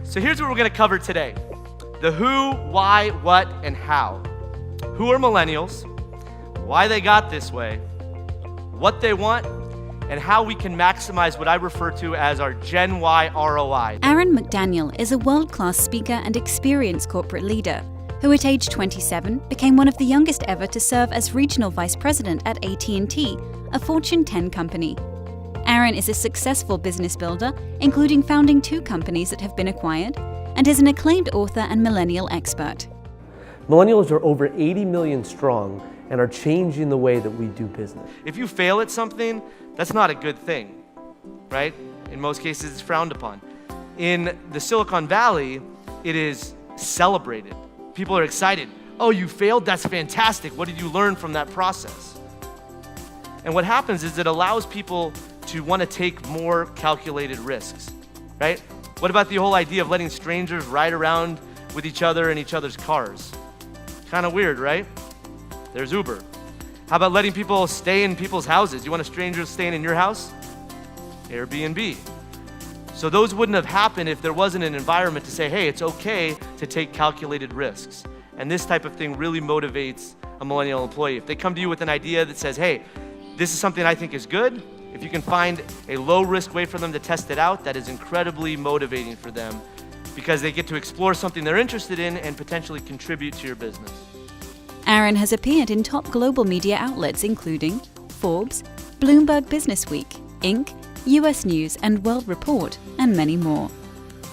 So here's what we're gonna cover today. The who, why, what, and how. Who are millennials, why they got this way, what they want, and how we can maximize what I refer to as our Gen Y ROI. Aaron McDaniel is a world-class speaker and experienced corporate leader who at age 27 became one of the youngest ever to serve as regional vice president at AT&T, a Fortune 10 company. Aaron is a successful business builder, including founding 2 companies that have been acquired, and is an acclaimed author and millennial expert. Millennials are over 80 million strong and are changing the way that we do business. If you fail at something, that's not a good thing, right? In most cases, it's frowned upon. In the Silicon Valley, it is celebrated. People are excited. Oh, you failed? That's fantastic. What did you learn from that process? And what happens is it allows people to want to take more calculated risks, right? What about the whole idea of letting strangers ride around with each other in each other's cars? Kind of weird, right? There's Uber. How about letting people stay in people's houses? You want a stranger staying in your house? Airbnb. So those wouldn't have happened if there wasn't an environment to say, hey, it's okay to take calculated risks. And this type of thing really motivates a millennial employee. If they come to you with an idea that says, hey, this is something I think is good, if you can find a low-risk way for them to test it out, that is incredibly motivating for them because they get to explore something they're interested in and potentially contribute to your business. Aaron has appeared in top global media outlets including Forbes, Bloomberg Businessweek, Inc., US News and World Report, and many more.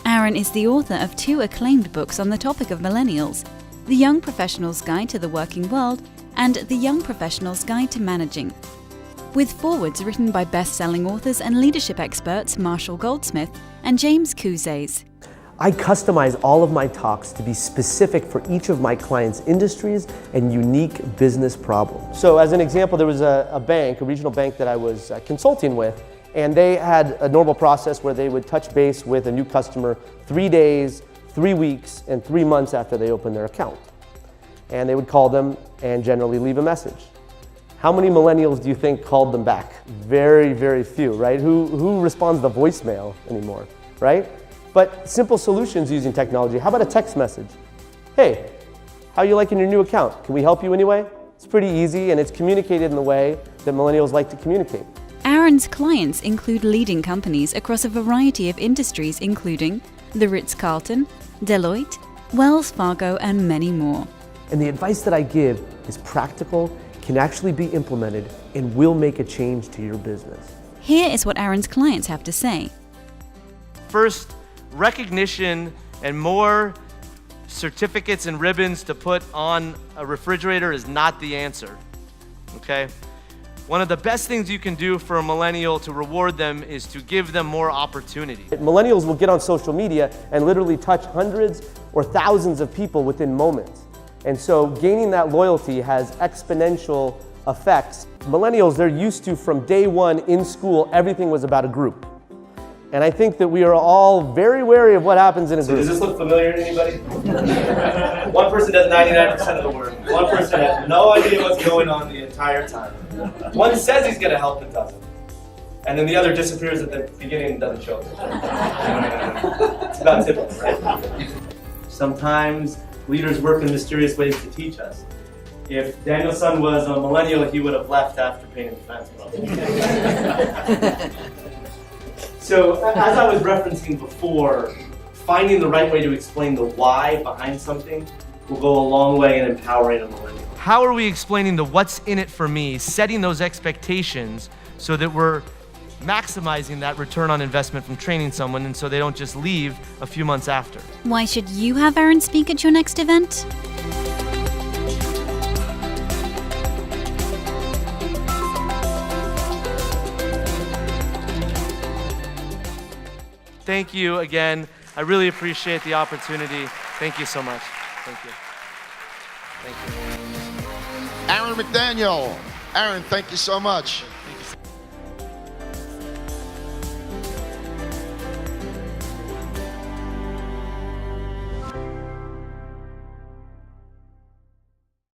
Aaron is the author of 2 acclaimed books on the topic of millennials, The Young Professional's Guide to the Working World and The Young Professional's Guide to Managing, with forewords written by best-selling authors and leadership experts Marshall Goldsmith and James Cousins. I customize all of my talks to be specific for each of my clients' industries and unique business problems. So as an example, there was a bank, a regional bank that I was consulting with, and they had a normal process where they would touch base with a new customer 3 days, 3 weeks, and 3 months after they opened their account. And they would call them and generally leave a message. How many millennials do you think called them back? Very, very few, right? Who responds to voicemail anymore, right? But simple solutions using technology. How about a text message? Hey, how you liking your new account? Can we help you anyway? It's pretty easy and it's communicated in the way that millennials like to communicate. Aaron's clients include leading companies across a variety of industries including the Ritz-Carlton, Deloitte, Wells Fargo, and many more. And the advice that I give is practical, can actually be implemented, and will make a change to your business. Here is what Aaron's clients have to say. First, recognition and more certificates and ribbons to put on a refrigerator is not the answer, okay? One of the best things you can do for a millennial to reward them is to give them more opportunity. Millennials will get on social media and literally touch hundreds or thousands of people within moments. And so gaining that loyalty has exponential effects. Millennials, they're used to from day one in school, everything was about a group. And I think that we are all very wary of what happens in a group. Does this look familiar to anybody? One person does 99% of the work. One person has no idea what's going on the entire time. One says he's going to help but doesn't. And then the other disappears at the beginning and doesn't show up. It's about typical, right? Sometimes leaders work in mysterious ways to teach us. If Daniel's son was a millennial, he would have left after painting the fence. So, as I was referencing before, finding the right way to explain the why behind something will go a long way in empowering a millennial. How are we explaining the what's in it for me, setting those expectations so that we're maximizing that return on investment from training someone and so they don't just leave a few months after? Why should you have Aaron speak at your next event? Thank you again. I really appreciate the opportunity. Thank you so much. Thank you. Thank you. Aaron McDaniel. Aaron, thank you so much.